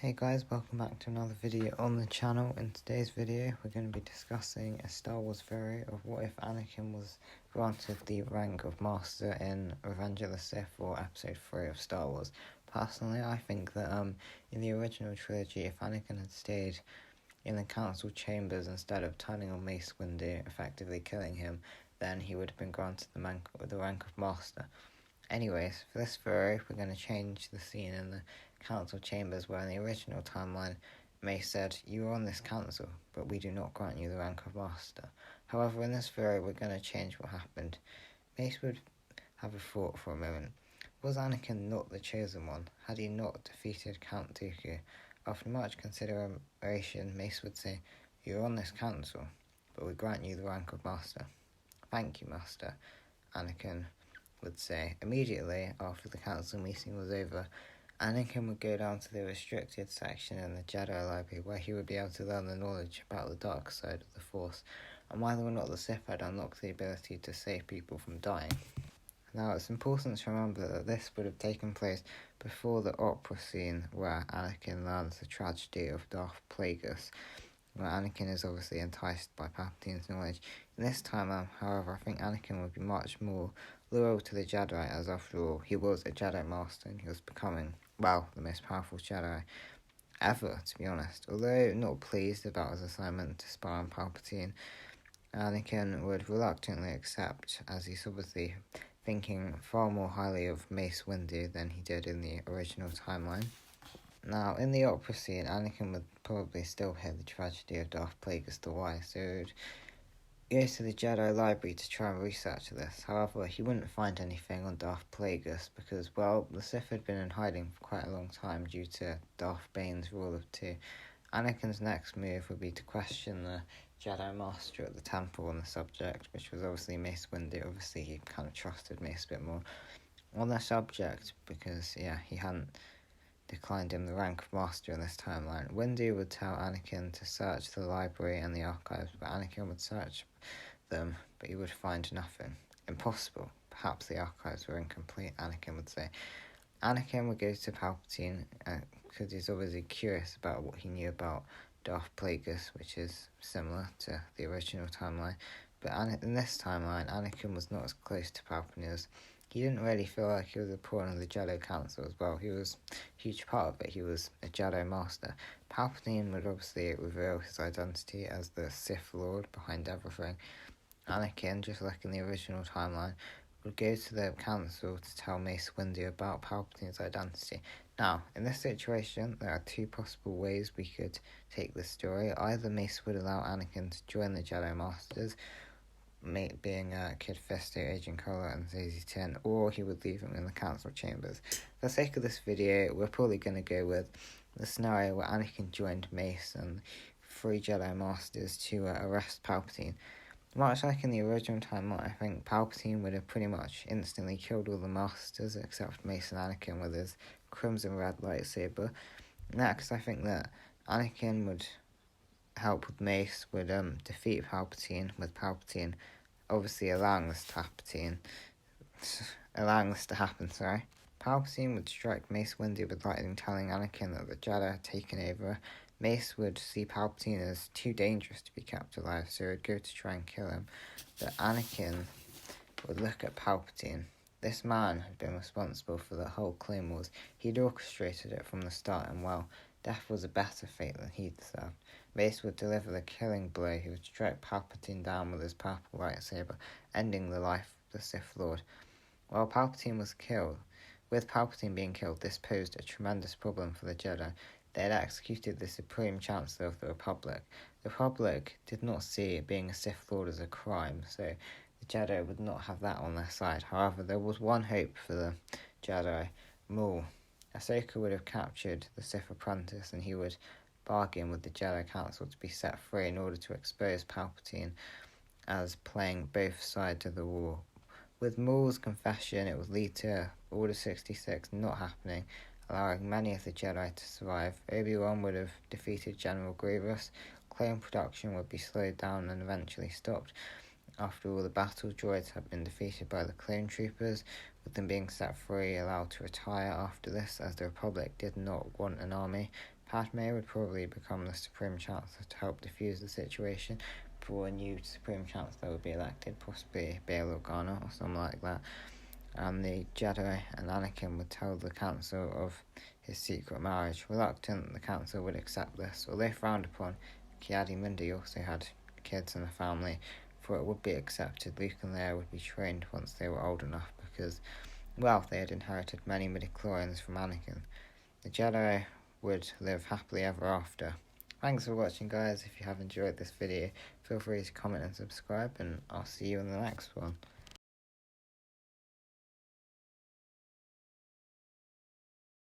Hey guys, welcome back to another video on the channel. In today's video, we're going to be discussing a Star Wars theory of what if Anakin was granted the rank of Master in Revenge of the Sith or Episode 3 of Star Wars. Personally, I think that in the original trilogy, if Anakin had stayed in the Council Chambers instead of turning on Mace Windu, effectively killing him, then he would have been granted the rank of Master. Anyways, for this theory, we're going to change the scene in the council chambers where in the original timeline, Mace said, "You are on this council, but we do not grant you the rank of Master." However, in this theory, we're going to change what happened. Mace would have a thought for a moment. Was Anakin not the chosen one? Had he not defeated Count Dooku? After much consideration, Mace would say, "You are on this council, but we grant you the rank of Master." "Thank you, Master," Anakin would say. Immediately after the council meeting was over, Anakin would go down to the restricted section in the Jedi Library where he would be able to learn the knowledge about the dark side of the Force and whether or not the Sith had unlocked the ability to save people from dying. Now, it's important to remember that this would have taken place before the opera scene where Anakin learns the tragedy of Darth Plagueis, where Anakin is obviously enticed by Palpatine's knowledge. In this time, however, I think Anakin would be much more loyal to the Jedi, as after all, he was a Jedi Master and he was becoming, well, the most powerful Jedi ever, to be honest. Although not pleased about his assignment to spy on Palpatine, Anakin would reluctantly accept, as he's obviously thinking far more highly of Mace Windu than he did in the original timeline. Now, in the opera scene, Anakin would probably still hear the tragedy of Darth Plagueis the Wise, so he would go to the Jedi Library to try and research this. However, he wouldn't find anything on Darth Plagueis because, well, the Sith had been in hiding for quite a long time due to Darth Bane's rule of two. Anakin's next move would be to question the Jedi Master at the temple on the subject, which was obviously Mace Windu. Obviously, he kind of trusted Mace a bit more on the subject because, he hadn't declined him the rank of Master in this timeline. Windu would tell Anakin to search the library and the archives, but Anakin would search them, but he would find nothing. Impossible. Perhaps the archives were incomplete, Anakin would say. Anakin would go to Palpatine because he's obviously curious about what he knew about Darth Plagueis, which is similar to the original timeline. But in this timeline, Anakin was not as close to Palpatine as he didn't really feel like he was a pawn of the Jedi Council as well. He was a huge part of it. He was a Jedi Master. Palpatine would obviously reveal his identity as the Sith Lord behind everything. Anakin, just like in the original timeline, would go to the council to tell Mace Windu about Palpatine's identity. Now, in this situation, there are two possible ways we could take this story. Either Mace would allow Anakin to join the Jedi Masters, being Kid Fisto, Agent Cola, and Zazie Tin, or he would leave him in the council chambers. For the sake of this video, we're probably going to go with the scenario where Anakin joined Mace and 3 Jedi Masters to arrest Palpatine. Much like in the original timeline, I think Palpatine would have pretty much instantly killed all the Masters except Mace and Anakin with his crimson red lightsaber. Next, I think that Anakin would help with Mace, would defeat Palpatine, with Palpatine obviously allowing this to happen. Palpatine would strike Mace Windu with lightning, telling Anakin that the Jedi had taken over. Mace would see Palpatine as too dangerous to be kept alive, so he would go to try and kill him. But Anakin would look at Palpatine. This man had been responsible for the whole Clone Wars. He'd orchestrated it from the start, and well, death was a better fate than he deserved. Mace would deliver the killing blow. He would strike Palpatine down with his purple lightsaber, ending the life of the Sith Lord. While Palpatine was killed, with Palpatine being killed, this posed a tremendous problem for the Jedi. They had executed the Supreme Chancellor of the Republic. The Republic did not see being a Sith Lord as a crime, so the Jedi would not have that on their side. However, there was one hope for the Jedi: Maul. Ahsoka would have captured the Sith apprentice, and he would bargain with the Jedi Council to be set free in order to expose Palpatine as playing both sides of the war. With Maul's confession, it would lead to Order 66 not happening, allowing many of the Jedi to survive. Obi-Wan would have defeated General Grievous, clone production would be slowed down and eventually stopped, After all the battle, droids had been defeated by the clone troopers, with them being set free, allowed to retire after this, as the Republic did not want an army. Padme would probably become the Supreme Chancellor to help defuse the situation before a new Supreme Chancellor would be elected, possibly Bail Organa or something like that. And the Jedi and Anakin would tell the Council of his secret marriage. Reluctant, the Council would accept this. Although frowned upon, Jedi Master also had kids and a family, for it would be accepted Luke and Leia would be trained once they were old enough, because, well, they had inherited many midichlorians from Anakin. The Jedi would live happily ever after. Thanks for watching, guys. If you have enjoyed this video, feel free to comment and subscribe, and I'll see you in the next one.